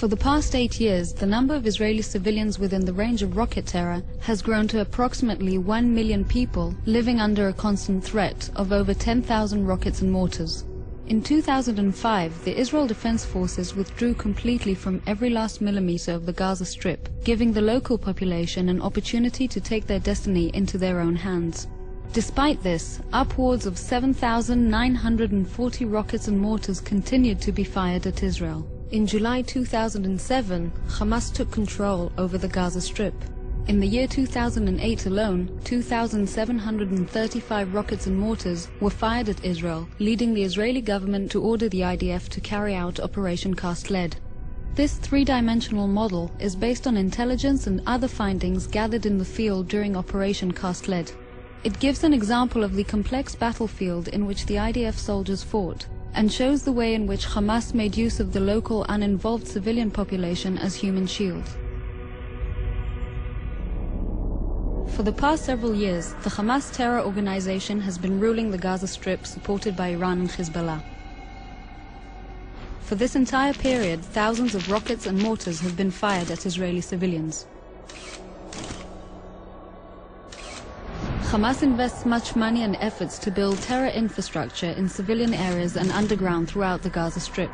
For the past 8 years, the number of Israeli civilians within the range of rocket terror has grown to approximately 1 million people living under a constant threat of over 10,000 rockets and mortars. In 2005, the Israel Defense Forces withdrew completely from every last millimeter of the Gaza Strip, giving the local population an opportunity to take their destiny into their own hands. Despite this, upwards of 7,940 rockets and mortars continued to be fired at Israel. In July 2007, Hamas took control over the Gaza Strip. In the year 2008 alone, 2,735 rockets and mortars were fired at Israel, leading the Israeli government to order the IDF to carry out Operation Cast Lead. This three-dimensional model is based on intelligence and other findings gathered in the field during Operation Cast Lead. It gives an example of the complex battlefield in which the IDF soldiers fought, and shows the way in which Hamas made use of the local uninvolved civilian population as human shield. For the past several years, the Hamas terror organization has been ruling the Gaza Strip, supported by Iran and Hezbollah. For this entire period, thousands of rockets and mortars have been fired at Israeli civilians. Hamas invests much money and efforts to build terror infrastructure in civilian areas and underground throughout the Gaza Strip.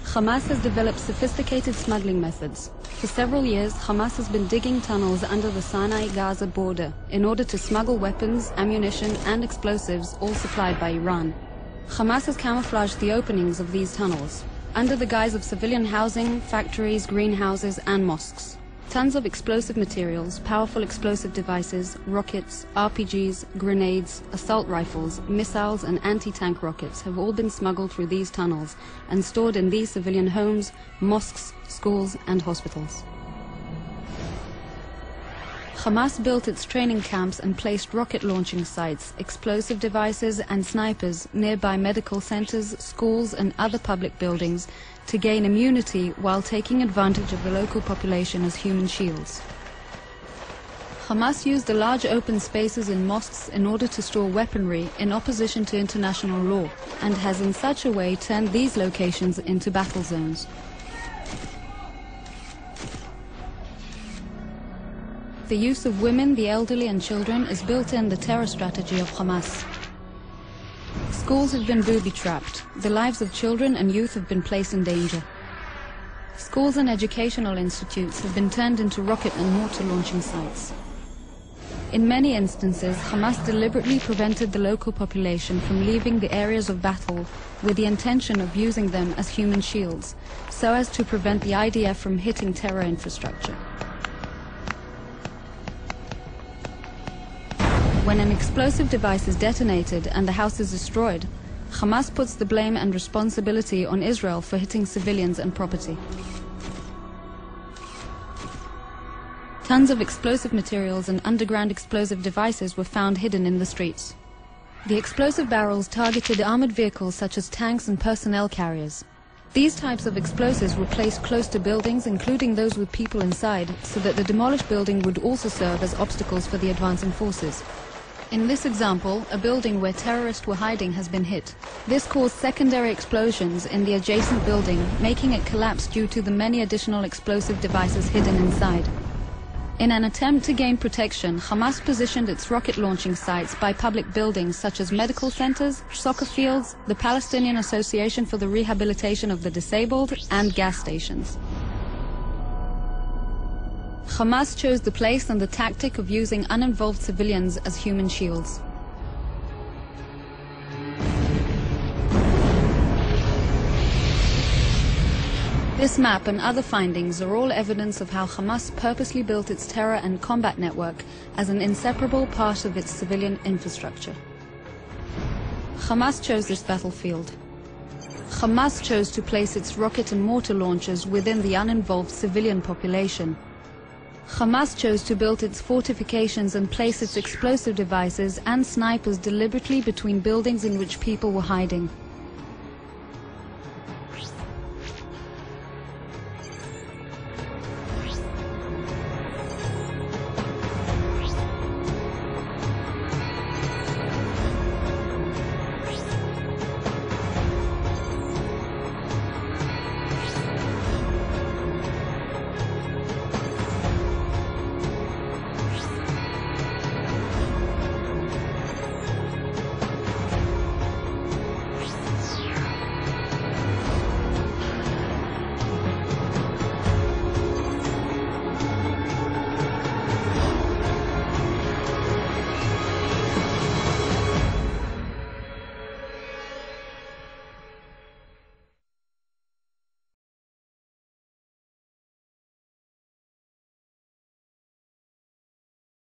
Hamas has developed sophisticated smuggling methods. For several years, Hamas has been digging tunnels under the Sinai-Gaza border in order to smuggle weapons, ammunition and explosives, all supplied by Iran. Hamas has camouflaged the openings of these tunnels under the guise of civilian housing, factories, greenhouses and mosques. Tons of explosive materials, powerful explosive devices, rockets, RPGs, grenades, assault rifles, missiles and anti-tank rockets have all been smuggled through these tunnels and stored in these civilian homes, mosques, schools and hospitals. Hamas built its training camps and placed rocket launching sites, explosive devices and snipers nearby medical centers, schools and other public buildings to gain immunity while taking advantage of the local population as human shields. Hamas used the large open spaces in mosques in order to store weaponry in opposition to international law, and has in such a way turned these locations into battle zones. The use of women, the elderly and children is built in the terror strategy of Hamas. Schools have been booby-trapped. The lives of children and youth have been placed in danger. Schools and educational institutes have been turned into rocket and mortar launching sites. In many instances, Hamas deliberately prevented the local population from leaving the areas of battle with the intention of using them as human shields, so as to prevent the IDF from hitting terror infrastructure. When an explosive device is detonated and the house is destroyed, Hamas puts the blame and responsibility on Israel for hitting civilians and property. Tons of explosive materials and underground explosive devices were found hidden in the streets. The explosive barrels targeted armored vehicles such as tanks and personnel carriers. These types of explosives were placed close to buildings, including those with people inside, so that the demolished building would also serve as obstacles for the advancing forces. In this example, a building where terrorists were hiding has been hit. This caused secondary explosions in the adjacent building, making it collapse due to the many additional explosive devices hidden inside. In an attempt to gain protection, Hamas positioned its rocket launching sites by public buildings such as medical centers, soccer fields, the Palestinian Association for the Rehabilitation of the Disabled, and gas stations. Hamas chose the place and the tactic of using uninvolved civilians as human shields. This map and other findings are all evidence of how Hamas purposely built its terror and combat network as an inseparable part of its civilian infrastructure. Hamas chose this battlefield. Hamas chose to place its rocket and mortar launchers within the uninvolved civilian population. Hamas chose to build its fortifications and place its explosive devices and snipers deliberately between buildings in which people were hiding.